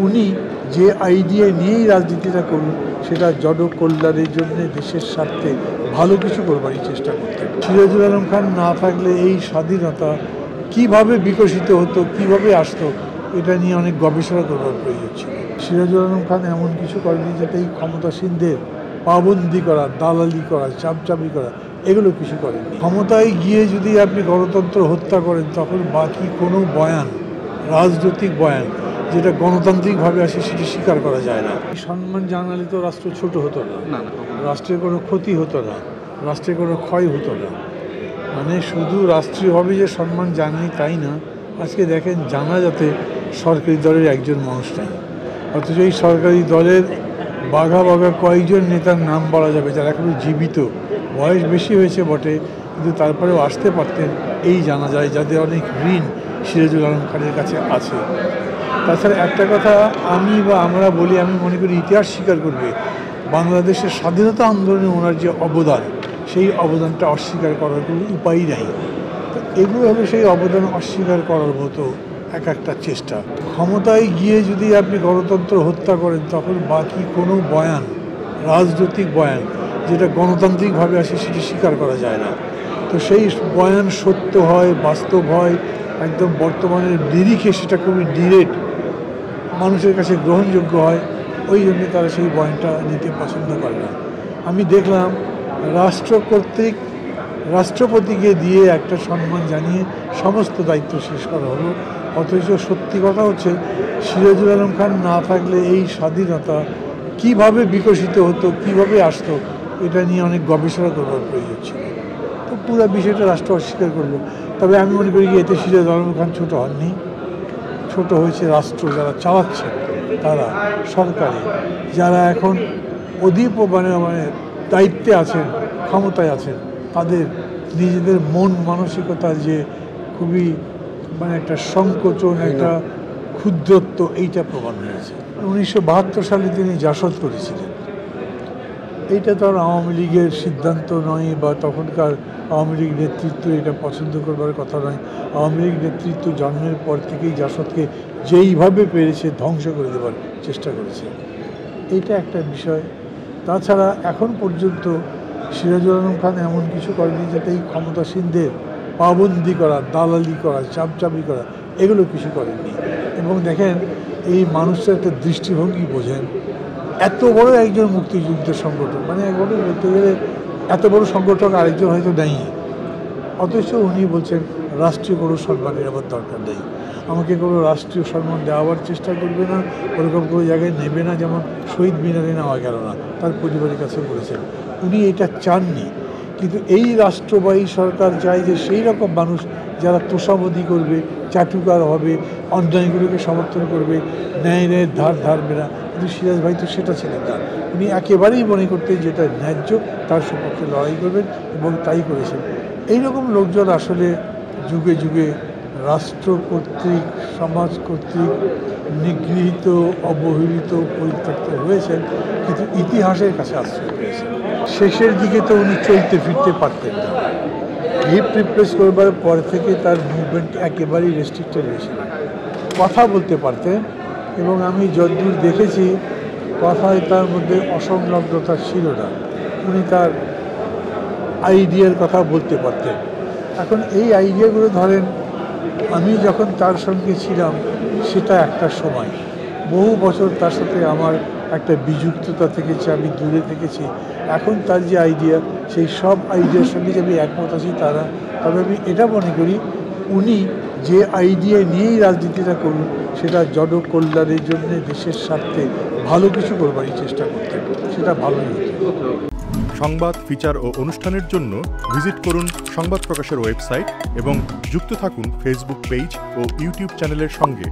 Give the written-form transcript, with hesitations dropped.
উনি যে আইডিয়া নিয়েই রাজনীতিটা করুন সেটা জনকল্যাণের জন্য দেশের স্বার্থে ভালো কিছু করবারই চেষ্টা করতেন। সিরাজুল আলম খান না থাকলে এই স্বাধীনতা কিভাবে বিকশিত হতো, কিভাবে আসতো, এটা নিয়ে অনেক গবেষণা করবার প্রয়োজন ছিল। সিরাজুল আলম খান এমন কিছু করেনি যাতে এই ক্ষমতাসীনদের পাবন্দি করা, দালালি করা, চাপচাপি করা, এগুলো কিছু করেননি। ক্ষমতায় গিয়ে যদি আপনি গণতন্ত্র হত্যা করেন তখন বাকি কোনো বয়ান, রাজনৈতিক বয়ান যেটা গণতান্ত্রিকভাবে আসে সেটি স্বীকার করা যায় না। সম্মান জানালে তো রাষ্ট্র ছোট হতো না, রাষ্ট্রের কোনো ক্ষতি হতো না, রাষ্ট্রের কোনো ক্ষয় হতো না। মানে শুধু রাষ্ট্রীয়ভাবে যে সম্মান জানাই তাই না, আজকে দেখেন জানাজাতে সরকারি দলের একজন মানুষ নেই, অথচ এই সরকারি দলের বাঘা বাঘা কয়েকজন নেতার নাম বলা যাবে যারা এখনো জীবিত, বয়স বেশি হয়েছে বটে, কিন্তু তারপরেও আসতে পারতেন এই জানা যায় যাদের অনেক ঋণ সিরাজুল আলম খানের কাছে আছে। তাছাড়া একটা কথা আমি বা আমরা বলি, আমি মনে করি ইতিহাস স্বীকার করবে বাংলাদেশের স্বাধীনতা আন্দোলনে ওনার যে অবদান, সেই অবদানটা অস্বীকার করার কোনো উপায়ই নাই। তো এগুলো হলো সেই অবদান অস্বীকার করার মতো এক একটা চেষ্টা। ক্ষমতায় গিয়ে যদি আপনি গণতন্ত্র হত্যা করেন তখন বাকি কোনো বয়ান, রাজনৈতিক বয়ান যেটা গণতান্ত্রিকভাবে আসে সেটি স্বীকার করা যায় না। তো সেই বয়ান সত্য হয়, বাস্তব হয়, একদম বর্তমানের নিরিখে সেটা খুবই ডিরেক্ট, মানুষের কাছে গ্রহণযোগ্য হয়, ওই জন্য তারা সেই বয়ানটা নিতে পছন্দ করে না। আমি দেখলাম রাষ্ট্র কর্তৃক রাষ্ট্রপতিকে দিয়ে একটা সম্মান জানিয়ে সমস্ত দায়িত্ব শেষ করা হলো, অথচ সত্যি কথা হচ্ছে সিরাজুল আলম খান না থাকলে এই স্বাধীনতা কিভাবে বিকশিত হতো, কিভাবে আসতো, এটা নিয়ে অনেক গবেষণা করবার প্রয়োজন ছিল। তো পুরো বিষয়টা রাষ্ট্র অস্বীকার করলো। তবে আমি মনে করি এতে সিরাজুল আলম খান ছোটো হননি, ছোট হয়েছে রাষ্ট্র যারা চালাচ্ছে, তারা সরকারে যারা এখন অধিক মানে দায়িত্বে আছেন, ক্ষমতায় আছেন, তাদের নিজেদের মন মানসিকতার যে খুবই মানে একটা সংকোচন, একটা ক্ষুদ্রত্ব, এইটা প্রমাণ হয়েছে। 1972 সালে তিনি জাসদ করেছিলেন। এইটা তো আর আওয়ামী লীগের সিদ্ধান্ত নয় বা তখনকার আওয়ামী লীগ নেতৃত্ব এটা পছন্দ করবার কথা নয়। আওয়ামী লীগ নেতৃত্ব জন্মের পর থেকেই জাসদকে যেইভাবে পেরেছে ধ্বংস করে দেবার চেষ্টা করেছে, এইটা একটা বিষয়। তাছাড়া এখন পর্যন্ত সিরাজুল আলম খান এমন কিছু করেনি যাতে এই ক্ষমতাসীনদের পাবন্দি করা, দালালি করা, চাপচাপি করা, এগুলো কিছু করেননি। এবং দেখেন এই মানুষটা একটা দৃষ্টিভঙ্গি বোঝেন, এত বড় একজন মুক্তিযুদ্ধ সংগঠন, মানে একবারে বলতে গেলে এত বড় সংগঠন আরেকজন হয়তো নেই, অথচ উনি বলছেন রাষ্ট্রীয় কোনো সম্মানের আমার দরকার নেই, আমাকে কোনো রাষ্ট্রীয় সম্মান দেওয়ার চেষ্টা করবে না, ওরকম কোনো জায়গায় নেবে না, যেমন শহীদ মিনারে নেওয়া গেল না, তার পরিবারের কাছে বলেছেন। উনি এটা চাননি, কিন্তু এই রাষ্ট্র বা এই সরকার চায় যে সেই রকম মানুষ যারা তোষামদি করবে, চাটুকার হবে, অন্যায়গুলোকে সমর্থন করবে, ন্যায়ের ধার ধারবে না। কিন্তু সিরাজ ভাই তো সেটা ছিলেন না, উনি একেবারেই মনে করতেন যেটা ন্যায্য তার সপক্ষে লড়াই করবেন, এবং তাই করেছেন। এইরকম লোকজন আসলে যুগে যুগে রাষ্ট্র কর্তৃক, সমাজ কর্তৃক নিগৃহীত, অবহেলিত, পরিত্যক্ত হয়েছেন, কিন্তু ইতিহাসের কাছে আশ্রয় পেয়েছেন। শেষের দিকে তো উনি চলতে ফিরতে পারতেন না, হিপ রিপ্লেস করবার পর থেকে তার মুভমেন্ট একেবারেই রেস্ট্রিক্টেড হয়েছিল। কথা বলতে পারতেন, এবং আমি যতদূর দেখেছি কথায় তার মধ্যে অসংলগ্নতা ছিল না, উনি তার আইডিয়ার কথা বলতে পারতেন। এখন এই আইডিয়াগুলো ধরেন আমি যখন তার সঙ্গে ছিলাম সেটা একটা সময়, বহু বছর তার সাথে আমার একটা বিযুক্ততা থেকেছে, আমি দূরে থেকেছি। এখন তার যে আইডিয়া, সেই সব আইডিয়ার সঙ্গে যে আমি একমত আছি তারা, তবে আমি এটা মনে করি উনি যে আইডিয়া নিয়েই রাজনীতিটা করুন সেটা জনকল্যাণের জন্য দেশের স্বার্থে ভালো কিছু করবারই চেষ্টা করতেন, সেটা ভালোই হতো। সংবাদ, ফিচার ও অনুষ্ঠানের জন্য ভিজিট করুন সংবাদ প্রকাশের ওয়েবসাইট এবং যুক্ত থাকুন ফেসবুক পেজ ও ইউটিউব চ্যানেলের সঙ্গে।